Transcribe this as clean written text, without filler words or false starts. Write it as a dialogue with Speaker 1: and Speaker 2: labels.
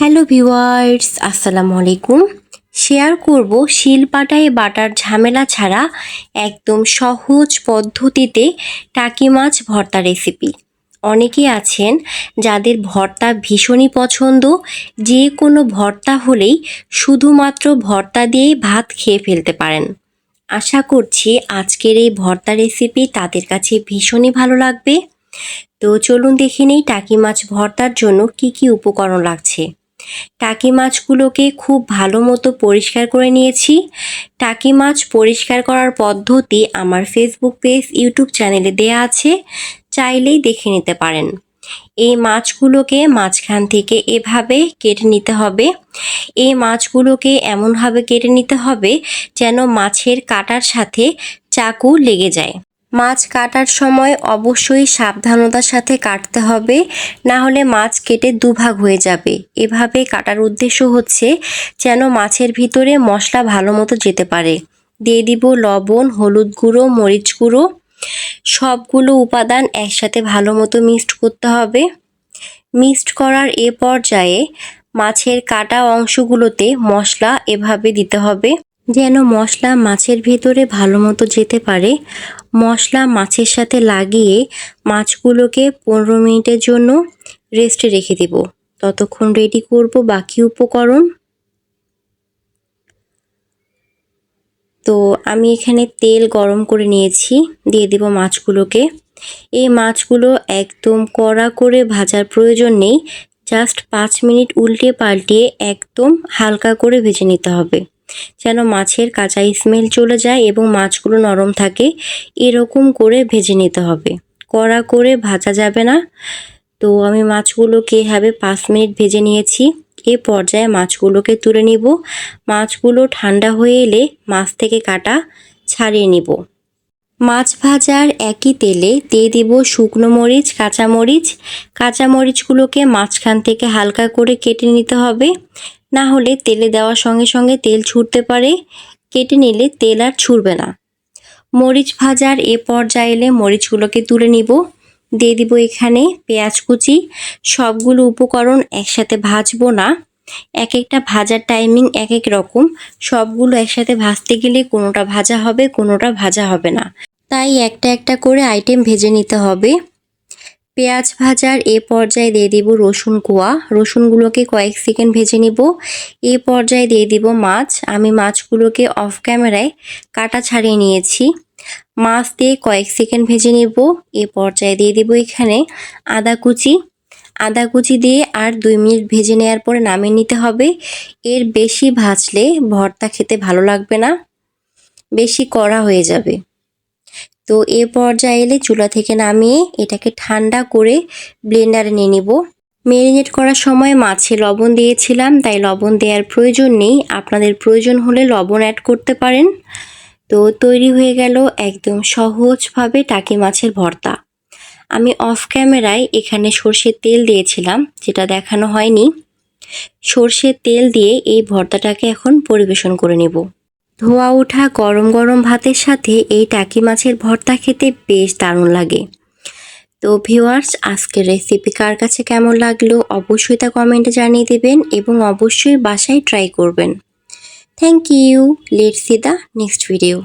Speaker 1: Hello viewers, আসসালামু আলাইকুম। Share করব শিলপাটায় বাটার ঝামেলা ছাড়া একদম সহজ পদ্ধতিতে টাকি মাছ ভর্তা রেসিপি। অনেকেই আছেন যাদের ভর্তা ভীষণই পছন্দ, যে কোনো ভর্তা হলেই শুধুমাত্র ভর্তা দিয়েই ভাত খেয়ে ফেলতে পারেন। আশা করছি আজকের এই ভর্তা রেসিপি তাদের কাছে ভীষণই ভালো লাগবে। তো চলুন দেখে নেই টাকি মাছ ভর্তার জন্য কি কি উপকরণ লাগছে। টাকি মাছগুলোকে খুব ভালো মতো পরিষ্কার করে নিয়েছি। টাকি মাছ পরিষ্কার করার পদ্ধতি আমার ফেসবুক পেজ, ইউটিউব চ্যানেলে দেয়া আছে, চাইলেই দেখে নিতে পারেন। এই মাছগুলোকে মাঝখান থেকে এভাবে কেটে নিতে হবে। এই মাছগুলোকে এমনভাবে কেটে নিতে হবে যেন মাছের কাটার সাথে চাকু লেগে যায়। মাছ কাটার সময় অবশ্যই সাবধানতার সাথে কাটতে হবে, না হলে মাছ কেটে দুভাগ হয়ে যাবে। এভাবে কাটার উদ্দেশ্য হচ্ছে যেন মাছের ভিতরে মশলা ভালো মতো যেতে পারে। দিয়ে দিব লবণ, হলুদ গুঁড়ো, মরিচ গুঁড়ো। সবগুলো উপাদান একসাথে ভালো মতো মিক্সড করতে হবে। মিক্সড করার এ পর্যায়ে মাছের কাটা অংশগুলোতে মশলা এভাবে দিতে হবে যেন মশলা মাছের ভিতরে ভালো মতো যেতে পারে। মশলা মাছের সাথে লাগিয়ে মাছগুলোকে 15 মিনিটের জন্য রেস্টে রেখে দেব। ততক্ষণ রেডি করব বাকি উপকরণ। তো আমি এখানে তেল গরম করে নিয়েছি, দিয়ে দেব মাছগুলোকে। এই মাছগুলো একদম কড়া করে ভাজার প্রয়োজন নেই, জাস্ট 5 মিনিট উল্টে পাল্টিয়ে একদম হালকা করে ভেজে নিতে হবে যেন মাছের কাঁচা স্মেল চলে যায় এবং মাছগুলো নরম থাকে। এরকম করে ভেজে নিতে হবে, কড়া করে ভাজা যাবে না। তো আমি মাছগুলোকে এভাবে 5 মিনিট ভেজে নিয়েছি। এ পর্যায়ে মাছগুলোকে তুলে নিব। মাছগুলো ঠান্ডা হয়ে এলে মাছ থেকে কাটা ছাড়িয়ে নিব। মাছ ভাজার একই তেলে দিয়ে দিব শুকনো মরিচ, কাঁচামরিচ। কাঁচামরিচগুলোকে মাঝখান থেকে হালকা করে কেটে নিতে হবে, না হলে তেলে দেওয়ার সঙ্গে সঙ্গে তেল ছুটতে পারে। কেটে নিলে তেল আর ছুটবে না। মরিচ ভাজার এ পর্যায়ে এলে মরিচগুলোকে তুলে নিব। দিয়ে দিব এখানে পেঁয়াজ কুচি। সবগুলো উপকরণ একসাথে ভাজবো না, এক একটা ভাজার টাইমিং এক এক রকম। সবগুলো একসাথে ভাজতে গেলে কোনোটা ভাজা হবে, কোনোটা ভাজা হবে না, তাই একটা একটা করে আইটেম ভেজে নিতে হবে। পেঁয়াজ ভাজার এ পর্যায়ে দিয়ে দিব রসুন কোয়া। রসুনগুলোকে কয়েক সেকেন্ড ভেজে নিব। এ পর্যায়ে দিয়ে দিব মাছ। আমি মাছগুলোকে অফ ক্যামেরায় কাটা ছাড়িয়ে নিয়েছি। মাছ দিয়ে কয়েক সেকেন্ড ভেজে নিব। এ পর্যায়ে দিয়ে দিব এখানে আদা কুচি। আদা কুচি দিয়ে আর 2 মিনিট ভেজে নেওয়ার পরে নামিয়ে নিতে হবে। এর বেশি ভাজলে ভর্তা খেতে ভালো লাগবে না, বেশি কড়া হয়ে যাবে। তো এ পর্যায়ে এলে চুলা থেকে নামিয়ে এটাকে ঠান্ডা করে ব্লেন্ডারে নিয়ে নিব। ম্যারিনেট করার সময় মাছে লবণ দিয়েছিলাম, তাই লবণ দেওয়ার প্রয়োজন নেই। আপনাদের প্রয়োজন হলে লবণ অ্যাড করতে পারেন। তো তৈরি হয়ে গেল একদম সহজভাবে টাকি মাছের ভর্তা। আমি অফ ক্যামেরায় এখানে সর্ষের তেল দিয়েছিলাম, যেটা দেখানো হয়নি। সর্ষের তেল দিয়ে এই ভর্তাটাকে এখন পরিবেশন করে নেব। ধোয়া ওঠা গরম গরম ভাতের সাথে এই টাকি মাছের ভর্তা খেতে বেশ দারুণ লাগে। তো ভিউয়ার্স, আজকের রেসিপি কার কাছে কেমন লাগলো অবশ্যই তা কমেন্টে জানিয়ে দেবেন এবং অবশ্যই বাসায় ট্রাই করবেন। Thank you. Let's see the next video.